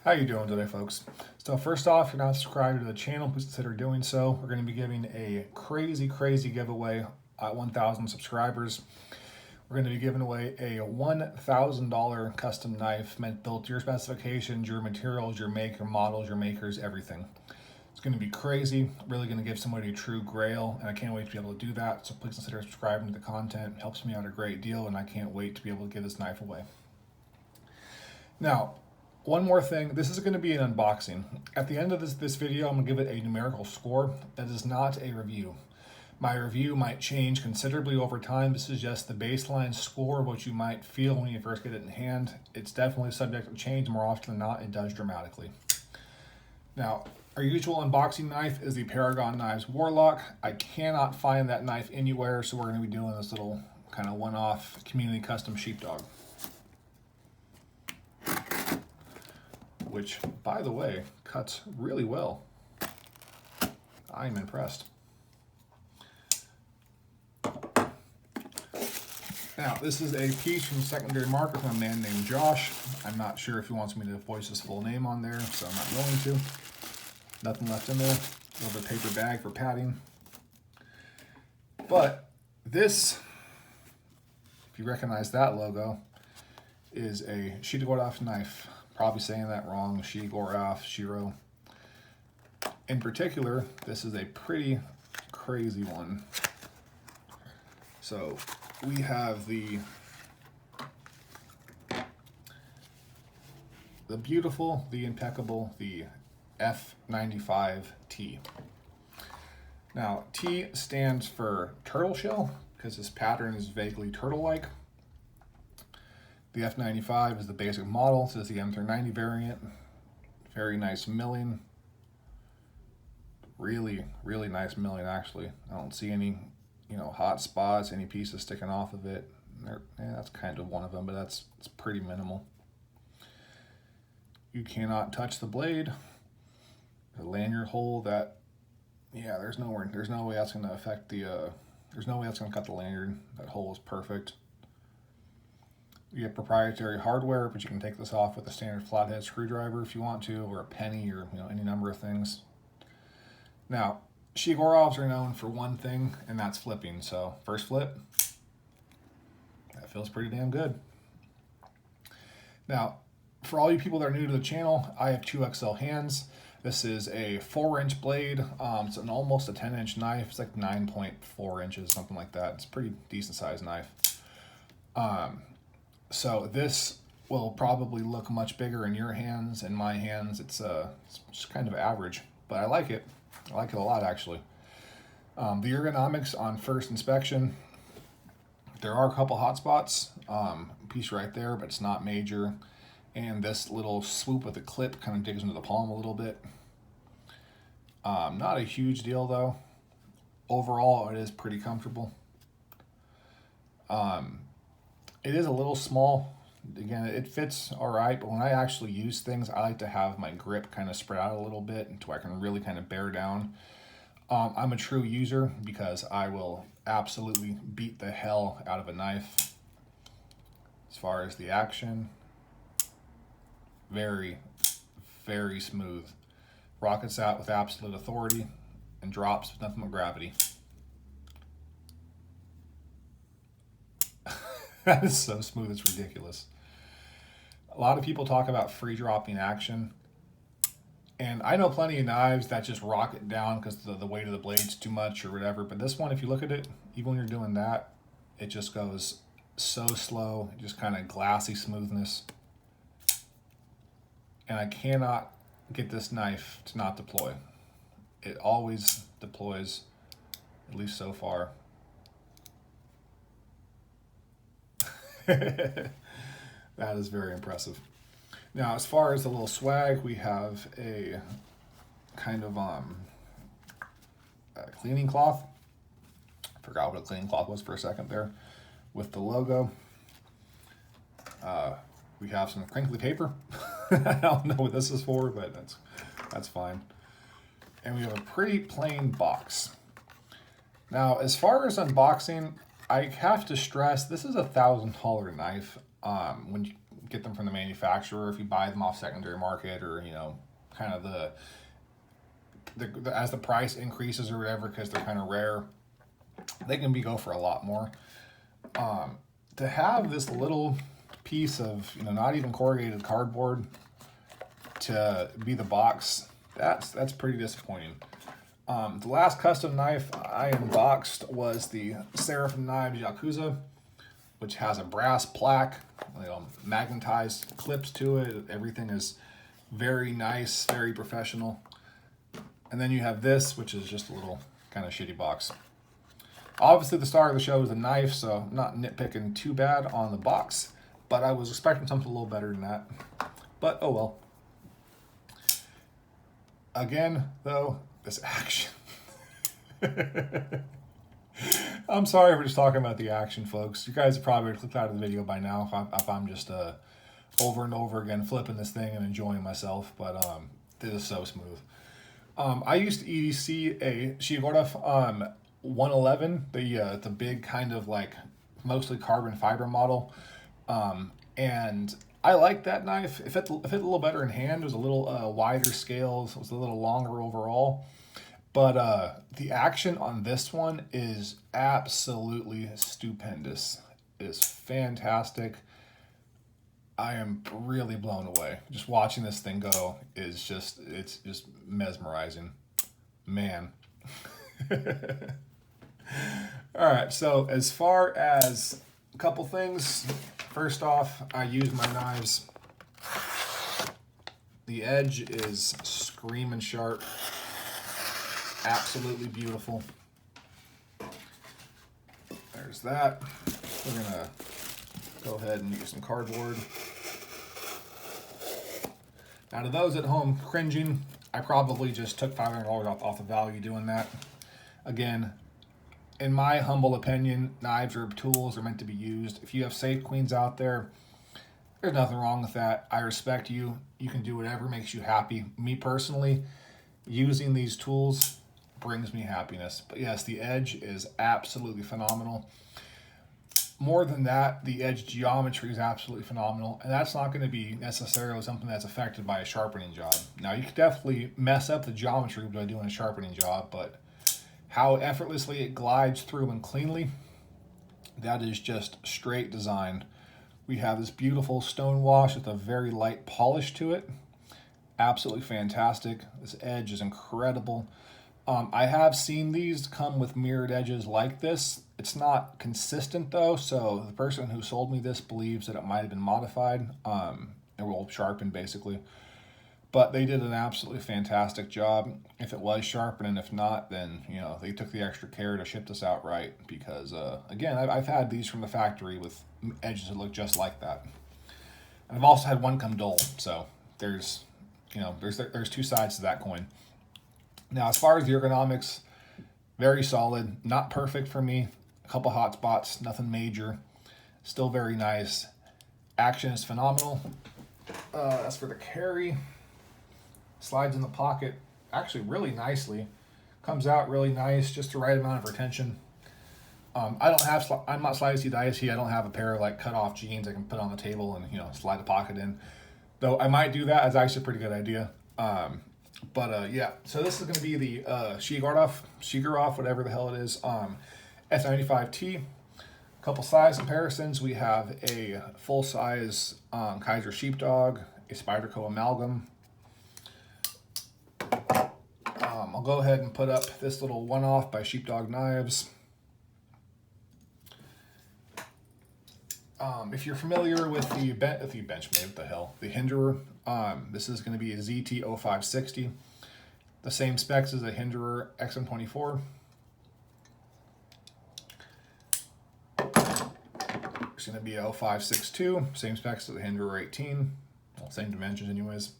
How you doing today, folks? So first off, if you're not subscribed to the channel, please consider doing so. We're going to be giving a crazy giveaway at 1,000 subscribers. We're going to be giving away a $1,000 custom knife built to your specifications, your materials, your make, your models, your makers, everything. It's going to be crazy, really going to give somebody a true grail, and I can't wait to be able to do that. So please consider subscribing to the content. It helps me out a great deal, and I can't wait to be able to give this knife away. Now, one more thing, this is going to be an unboxing. At the end of this video, I'm going to give it a numerical score. That is not a review. My review might change considerably over time. This is just the baseline score of what you might feel when you first get it in hand. It's definitely subject to change. More often than not, it does dramatically. Now, our usual unboxing knife is the Paragon Knives Warlock. I cannot find that knife anywhere, so we're going to be doing this little kind of one-off community custom sheepdog. Which, by the way, cuts really well. I'm impressed. Now, this is a piece from secondary market from a man named Josh. I'm not sure if he wants me to voice his full name on there, so I'm not going to. Nothing left in there. A little bit of paper bag for padding. But this, if you recognize that logo, is a Shigorov knife. Probably saying that wrong, Shigorov, Shiro. In particular, this is a pretty crazy one. So we have the beautiful, the impeccable, the F95T. Now, T stands for turtle shell because this pattern is vaguely turtle-like. The F95 is the basic model. This is the M390 variant. Very nice milling. Really nice milling, actually. I don't see any, hot spots, any pieces sticking off of it. That's kind of one of them, but it's pretty minimal. You cannot touch the blade. The lanyard hole there's no way that's going to affect the, there's no way that's going to cut the lanyard. That hole is perfect. You get proprietary hardware, but you can take this off with a standard flathead screwdriver if you want to, or a penny, or any number of things. Now, Shigorovs are known for one thing, and that's flipping. So, first flip, that feels pretty damn good. Now, for all you people that are new to the channel, I have 2XL hands. This is a 4-inch blade. It's almost a 10-inch knife. It's like 9.4 inches, something like that. It's a pretty decent sized knife. So this will probably look much bigger in your hands. In my hands, it's just kind of average, but I like it. I like it a lot, actually. The ergonomics on first inspection, there are a couple hot spots. Piece right there, but it's not major. And this little swoop with the clip kind of digs into the palm a little bit. Not a huge deal, though. Overall, it is pretty comfortable. It is a little small. Again, it fits all right, but when I actually use things, I like to have my grip kind of spread out a little bit until I can really kind of bear down. I'm a true user because I will absolutely beat the hell out of a knife. As far as the action, very smooth. Rockets out with absolute authority and drops with nothing but gravity. That is so smooth, it's ridiculous. A lot of people talk about free dropping action. And I know plenty of knives that just rocket down because the weight of the blade's too much or whatever. But this one, if you look at it, even when you're doing that, it just goes so slow, just kind of glassy smoothness. And I cannot get this knife to not deploy. It always deploys, at least so far. That is very impressive. Now, as far as the little swag, we have a kind of a cleaning cloth. I forgot what a cleaning cloth was for a second there. With the logo. We have some crinkly paper. I don't know what this is for, but that's fine. And we have a pretty plain box. Now, as far as unboxing, I have to stress this is a $1,000 knife. When get them from the manufacturer, if you buy them off secondary market, or you know, kind of as the price increases or whatever, because they're kind of rare, they can go for a lot more. To have this little piece of, you know, not even corrugated cardboard to be the box, that's pretty disappointing. The last custom knife I unboxed was the Seraphim Knives Yakuza, which has a brass plaque, you know, magnetized clips to it. Everything is very nice, very professional. And then you have this, which is just a little kind of shitty box. Obviously, the star of the show is the knife, so I'm not nitpicking too bad on the box, but I was expecting something a little better than that. But oh well. Again, though, this action. I'm sorry for just talking about the action, folks. You guys have probably clicked out of the video by now if I'm just over and over again flipping this thing and enjoying myself, but it is so smooth. I used to EDC a Shigora 111, the big kind of like mostly carbon fiber model, and I like that knife. It fit a little better in hand. It was a little wider scales. It was a little longer overall. But the action on this one is absolutely stupendous. It is fantastic. I am really blown away. Just watching this thing go is just, it's just mesmerizing. Man. All right, so as far as a couple things, first off, I use my knives. The edge is screaming sharp. Absolutely beautiful. There's that. We're gonna go ahead and use some cardboard. Now to those at home cringing, I probably just took $500 off the value doing that. Again, in my humble opinion, knives or tools are meant to be used. If you have safe queens out there, there's nothing wrong with that. I respect you. You can do whatever makes you happy. Me personally, using these tools brings me happiness. But yes, the edge is absolutely phenomenal. More than that, the edge geometry is absolutely phenomenal, and that's not going to be necessarily something that's affected by a sharpening job. Now, you could definitely mess up the geometry by doing a sharpening job, but how effortlessly it glides through and cleanly, that is just straight design. We have this beautiful stone wash with a very light polish to it. Absolutely fantastic. This edge is incredible. I have seen these come with mirrored edges like this. It's not consistent though, so the person who sold me this believes that it might have been modified. It will sharpen basically. But they did an absolutely fantastic job. If it was sharpened, and if not, then you know they took the extra care to ship this out right. Because again, I've had these from the factory with edges that look just like that. And I've also had one come dull. So there's two sides to that coin. Now, as far as the ergonomics, very solid. Not perfect for me. A couple hot spots, nothing major. Still very nice. Action is phenomenal. As for the carry, slides in the pocket actually really nicely. Comes out really nice, just the right amount of retention. I'm not slicey dicey. I don't have a pair of like cut off jeans I can put on the table and slide the pocket in. Though I might do that. It's actually a pretty good idea. Yeah, so this is going to be the Shigorov, whatever the hell it is, S95T. A couple size comparisons. We have a full-size Kaiser Sheepdog, a Spyderco Amalgam. I'll go ahead and put up this little one-off by Sheepdog Knives. If you're familiar with the Benchmade, what the hell, the Hinderer, this is going to be a ZT0560. The same specs as a Hinderer XM24. It's going to be a 0562, same specs as the Hinderer 18. Well, same dimensions anyways.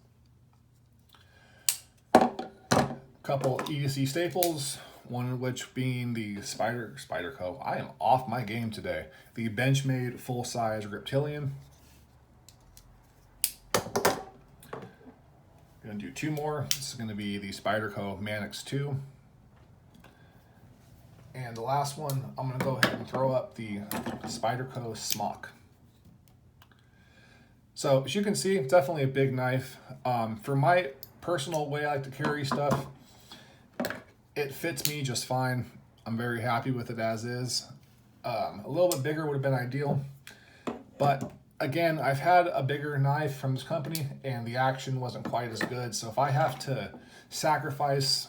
Couple EDC staples, one of which being the Spyderco. I am off my game today. The Benchmade full-size Reptilian. Gonna do two more. This is gonna be the Spyderco Manix 2. And the last one, I'm gonna go ahead and throw up the Spyderco Smock. So as you can see, it's definitely a big knife. For my personal way I like to carry stuff, it fits me just fine. I'm very happy with it as is. A little bit bigger would have been ideal, but again, I've had a bigger knife from this company and the action wasn't quite as good. So if I have to sacrifice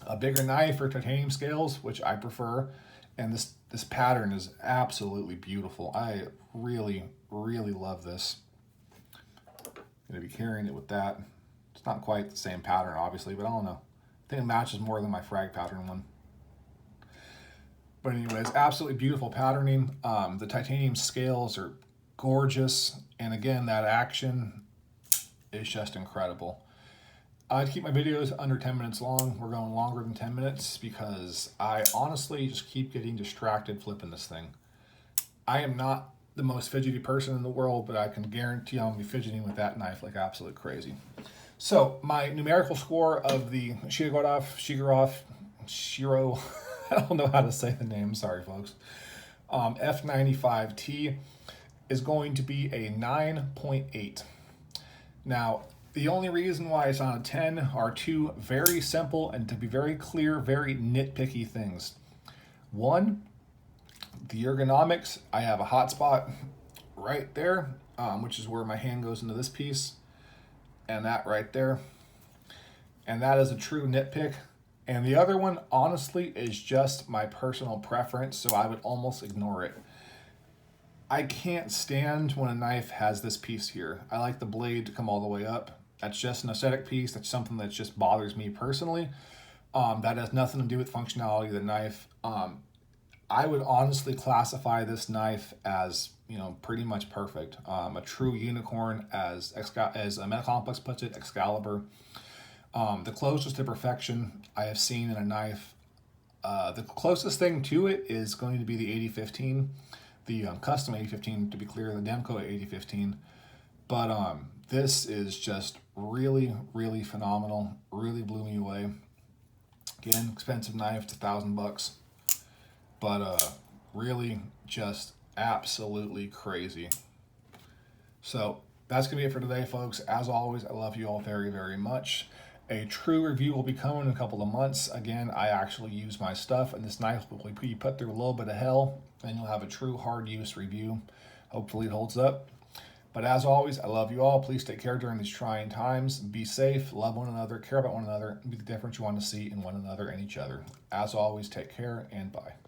a bigger knife or titanium scales, which I prefer, and this pattern is absolutely beautiful. I really, really love this. I'm gonna be carrying it with that. It's not quite the same pattern, obviously, but I don't know. I think it matches more than my frag pattern one. But anyways, absolutely beautiful patterning. The titanium scales are gorgeous, and again, that action is just incredible. I'd keep my videos under 10 minutes long. We're going longer than 10 minutes because I honestly just keep getting distracted flipping this thing. I am not the most fidgety person in the world, but I can guarantee I'm gonna be fidgeting with that knife like absolute crazy. So my numerical score of the Shiro, I don't know how to say the name, sorry folks, F95T is going to be a 9.8. Now, the only reason why it's on a 10 are two very simple and, to be very clear, very nitpicky things. One, the ergonomics. I have a hot spot right there, which is where my hand goes into this piece, and that right there. And that is a true nitpick. And the other one, honestly, is just my personal preference, so I would almost ignore it. I can't stand when a knife has this piece here. I like the blade to come all the way up. That's just an aesthetic piece. That's something that just bothers me personally. That has nothing to do with functionality of the knife. I would honestly classify this knife as, pretty much perfect. A true unicorn, as Metacomplex puts it, Excalibur. The closest to perfection I have seen in a knife. The closest thing to it is going to be the 8015, the custom 8015, to be clear, the Demco 8015. But this is just really, really phenomenal. Really blew me away. Again, expensive knife, it's $1,000, but really just absolutely crazy. So that's gonna be it for today, folks. As always, I love you all very, very much. A true review will be coming in a couple of months. Again, I actually use my stuff, and this knife will be put through a little bit of hell, and you'll have a true hard use review. Hopefully it holds up. But as always, I love you all. Please take care during these trying times. Be safe, love one another, care about one another, and be the difference you want to see in one another and each other. As always, take care and bye.